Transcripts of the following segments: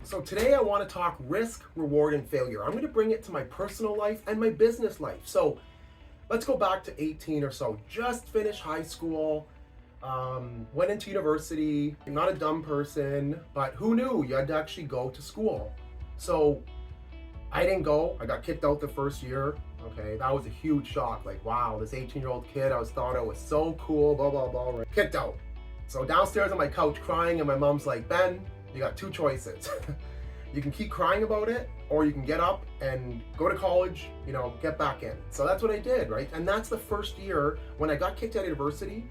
So today I want to talk risk, reward, and failure. I'm going to bring it to my personal life and my business life. So let's go back to 18 or so. Just finished high school, went into university. I'm not a dumb person, but who knew you had to actually go to school? So I didn't go. I got kicked out the first year. Okay, that was a huge shock. Like, wow, this 18-year-old kid, thought I was so cool, blah, blah, blah, right? Kicked out. So downstairs on my couch crying, and my mom's like, Ben, you got two choices. You can keep crying about it, or you can get up and go to college, get back in. So that's what I did, right? And that's the first year when I got kicked out of university.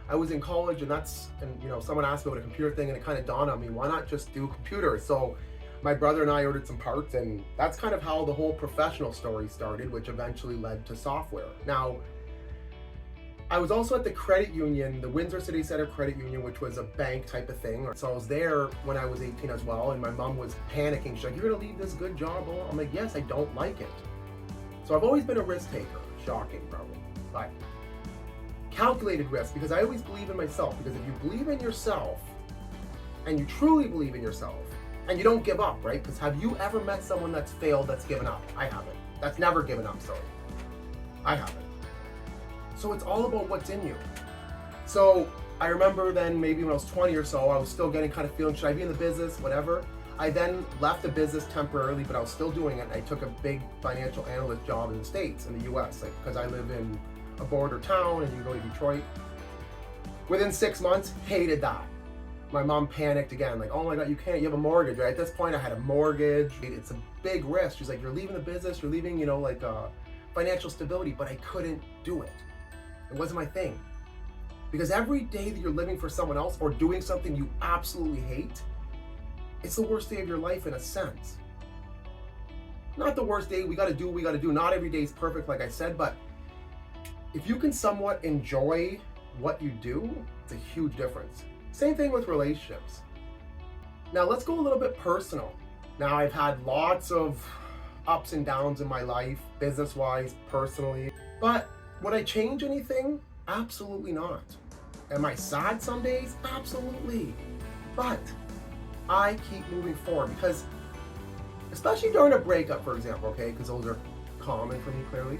I was in college, and someone asked me about a computer thing, and it kind of dawned on me, why not just do computers? So my brother and I ordered some parts, and that's kind of how the whole professional story started, which eventually led to software. Now, I was also at the credit union, the Windsor City Center Credit Union, which was a bank type of thing. So I was there when I was 18 as well, and my mom was panicking. She's like, you're gonna leave this good job? I'm like, yes, I don't like it. So I've always been a risk taker. Shocking, probably. But calculated risk, because I always believe in myself. Because if you believe in yourself, and you truly believe in yourself, and you don't give up, right? Because have you ever met someone that's failed, that's given up? I haven't. That's never given up, sorry. I haven't. So it's all about what's in you. So I remember then maybe when I was 20 or so, I was still getting kind of feeling, should I be in the business, whatever. I then left the business temporarily, but I was still doing it. And I took a big financial analyst job in the States, in the US, because I live in a border town and you go to Detroit. Within 6 months, hated that. My mom panicked again, like, oh my God, you have a mortgage, right? At this point I had a mortgage. It's a big risk. She's like, you're leaving the business, you're leaving, financial stability, but I couldn't do it. It wasn't my thing. Because every day that you're living for someone else or doing something you absolutely hate, it's the worst day of your life in a sense. Not the worst day, we gotta do what we gotta do. Not every day is perfect, like I said, but if you can somewhat enjoy what you do, it's a huge difference. Same thing with relationships. Now let's go a little bit personal. Now I've had lots of ups and downs in my life, business-wise, personally, but would I change anything? Absolutely not. Am I sad some days? Absolutely. But I keep moving forward because, especially during a breakup, for example, okay, because those are common for me, clearly,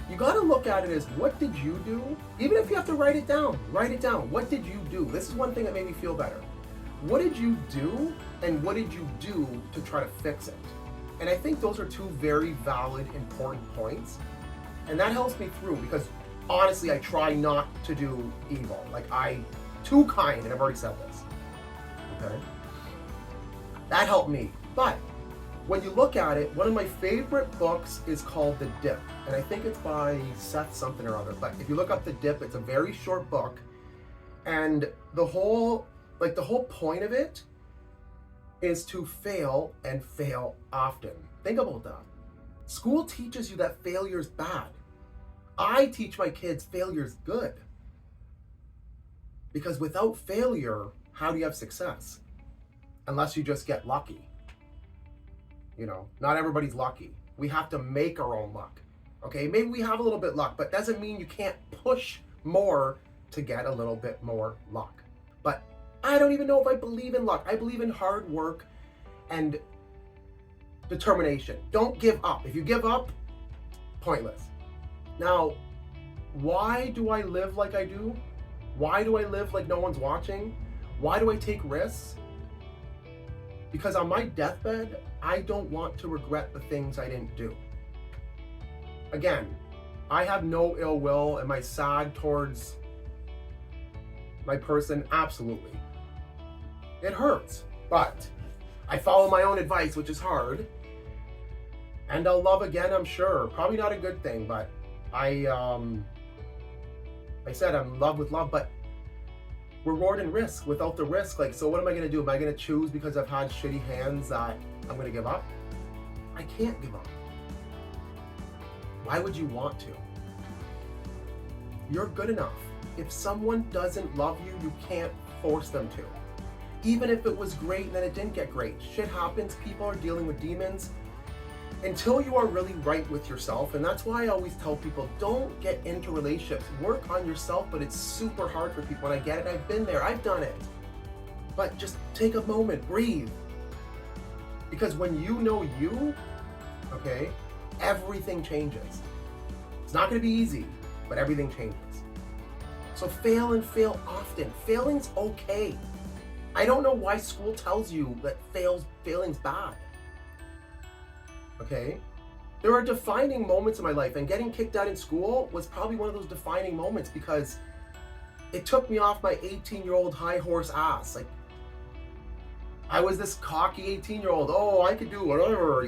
you got to look at it as, what did you do? Even if you have to write it down. What did you do? This is one thing that made me feel better. What did you do, and what did you do to try to fix it? And I think those are two very valid, important points. And that helps me through because honestly, I try not to do evil. Too kind, and I've already said this. Okay? That helped me. But when you look at it, one of my favorite books is called The Dip. And I think it's by Seth something or other. But if you look up The Dip, it's a very short book. And the whole point of it is to fail and fail often. Think about that. School teaches you that failure's bad. I teach my kids failure's good. Because without failure, how do you have success? Unless you just get lucky. Not everybody's lucky. We have to make our own luck. Okay, maybe we have a little bit luck, but doesn't mean you can't push more to get a little bit more luck. But I don't even know if I believe in luck. I believe in hard work and determination. Don't give up. If you give up, pointless. Now, why do I live like I do? Why do I live like no one's watching? Why do I take risks? Because on my deathbed, I don't want to regret the things I didn't do. Again, I have no ill will. Am I sad towards my person? Absolutely. It hurts, but I follow my own advice, which is hard. And I'll love again, I'm sure. Probably not a good thing, but I said I'm in love with love, but reward and risk. Without the risk, so what am I gonna do? Am I gonna choose because I've had shitty hands that I'm gonna give up? I can't give up. Why would you want to? You're good enough. If someone doesn't love you, you can't force them to. Even if it was great and then it didn't get great. Shit happens, people are dealing with demons. Until you are really right with yourself, and that's why I always tell people, don't get into relationships. Work on yourself, but it's super hard for people, and I get it. I've been there. I've done it. But just take a moment, breathe. Because when you know you, okay, everything changes. It's not going to be easy, but everything changes. So fail and fail often. Failing's okay. I don't know why school tells you that failing's bad. Okay? There are defining moments in my life, and getting kicked out in school was probably one of those defining moments because it took me off my 18-year-old high horse ass. Like, I was this cocky 18-year-old. Oh, I could do whatever,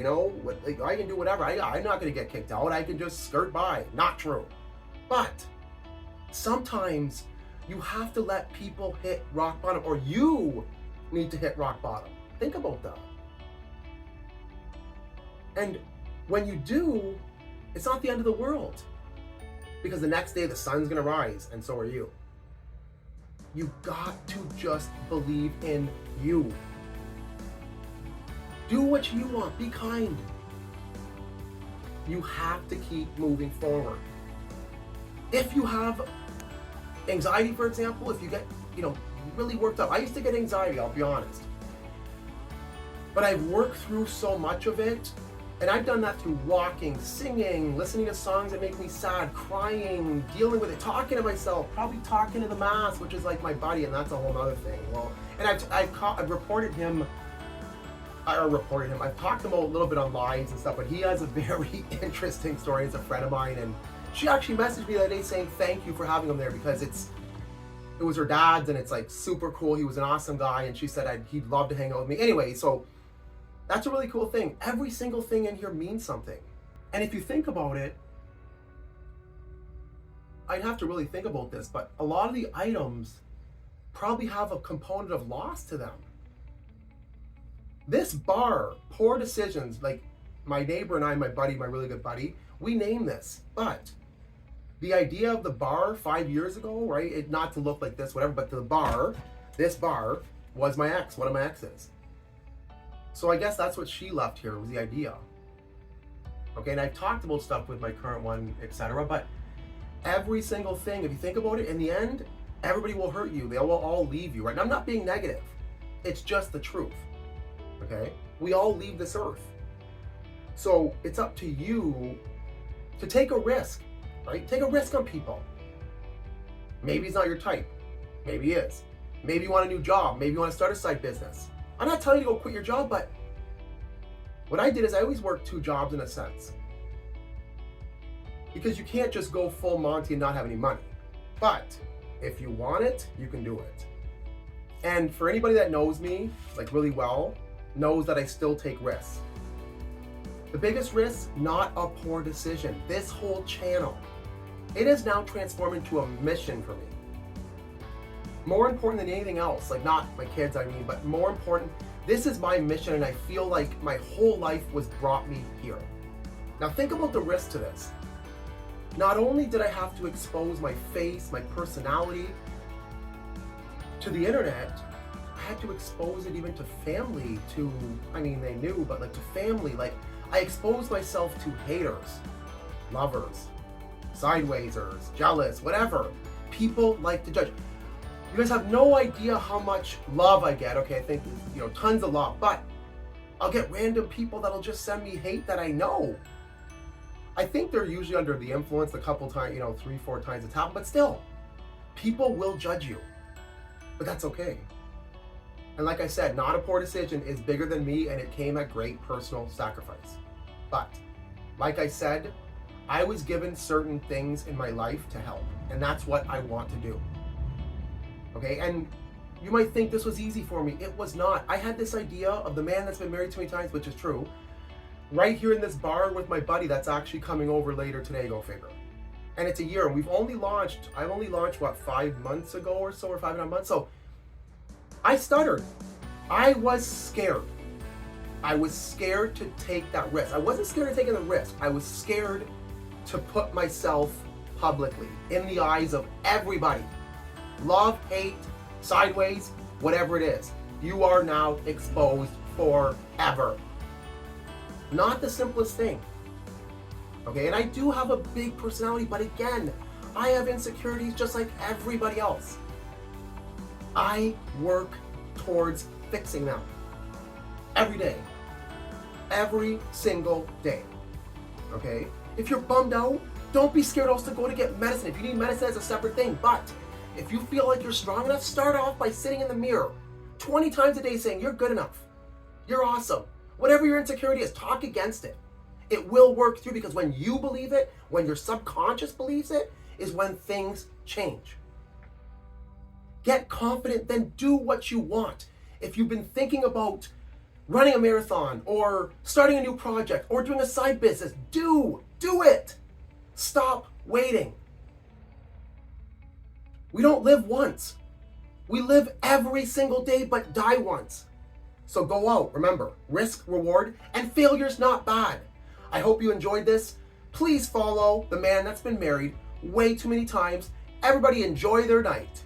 like, I can do whatever. I'm not going to get kicked out. I can just skirt by. Not true. But sometimes you have to let people hit rock bottom, or you need to hit rock bottom. Think about that. And when you do, it's not the end of the world, because the next day the sun's going to rise, and so are you. You got to just believe in you. Do what you want. Be kind. You have to keep moving forward. If you have anxiety, for example, if you get, really worked up. I used to get anxiety, I'll be honest. But I've worked through so much of it, and I've done that through walking, singing, listening to songs that make me sad, crying, dealing with it, talking to myself, probably talking to the mask, which is like my buddy, and that's a whole other thing. Well, and I've reported him. I've talked to him a little bit on lives and stuff, but he has a very interesting story. It's a friend of mine, and she actually messaged me the other day saying thank you for having him there, because it was her dad's, and it's like super cool. He was an awesome guy, and she said he'd love to hang out with me. Anyway, so that's a really cool thing. Every single thing in here means something. And if you think about it, I'd have to really think about this, but a lot of the items probably have a component of loss to them. This bar, poor decisions, like my neighbor and I, my buddy, my really good buddy, we named this. But the idea of the bar 5 years ago, right? Not to look like this, whatever, but this bar was my ex, one of my exes. So I guess that's what she left here, was the idea. Okay, and I've talked about stuff with my current one, etc. But every single thing, if you think about it, in the end, everybody will hurt you. They will all leave you, right? And I'm not being negative. It's just the truth. Okay? We all leave this earth. So it's up to you to take a risk, right? Take a risk on people. Maybe he's not your type. Maybe he is. Maybe you want a new job. Maybe you want to start a side business. I'm not telling you to go quit your job, but what I did is I always worked 2 jobs in a sense. Because you can't just go full Monty and not have any money. But if you want it, you can do it. And for anybody that knows me, like really well, knows that I still take risks. The biggest risk, not a poor decision. This whole channel, it has now transformed into a mission for me. More important than anything else, like not my kids, but more important, this is my mission, and I feel like my whole life was brought me here. Now think about the risk to this. Not only did I have to expose my face, my personality to the internet, I had to expose it even to family, they knew, but like to family. Like I exposed myself to haters, lovers, sidewayers, jealous, whatever. People like to judge. You guys have no idea how much love I get. Okay, I think, tons of love, but I'll get random people that'll just send me hate that I know. I think they're usually under the influence a couple times, 3-4 times it's happened, but still, people will judge you, but that's okay. And like I said, not a poor decision is bigger than me, and it came at great personal sacrifice. But like I said, I was given certain things in my life to help, and that's what I want to do. Okay, and you might think this was easy for me. It was not. I had this idea of the man that's been married too many times, which is true, right here in this bar with my buddy that's actually coming over later today, go figure. And it's a year, and I've only launched, 5 months ago or so, or 5.5 months. So I stuttered. I was scared. I was scared to take that risk. I wasn't scared of taking the risk. I was scared to put myself publicly in the eyes of everybody. Love, hate, sideways, whatever it is. You are now exposed forever. Not the simplest thing. Okay, and I do have a big personality, but again, I have insecurities just like everybody else. I work towards fixing them every day. every single day. Okay? If you're bummed out, don't be scared also to go to get medicine. If you need medicine, that's a separate thing. But if you feel like you're strong enough, start off by sitting in the mirror 20 times a day saying you're good enough. You're awesome. Whatever your insecurity is, talk against it. It will work through, because when you believe it, when your subconscious believes it, is when things change. Get confident, then do what you want. If you've been thinking about running a marathon or starting a new project or doing a side business, do it. Stop waiting. We don't live once. We live every single day but die once. So go out. Remember, risk, reward, and failure's not bad. I hope you enjoyed this. Please follow the man that's been married way too many times. Everybody enjoy their night.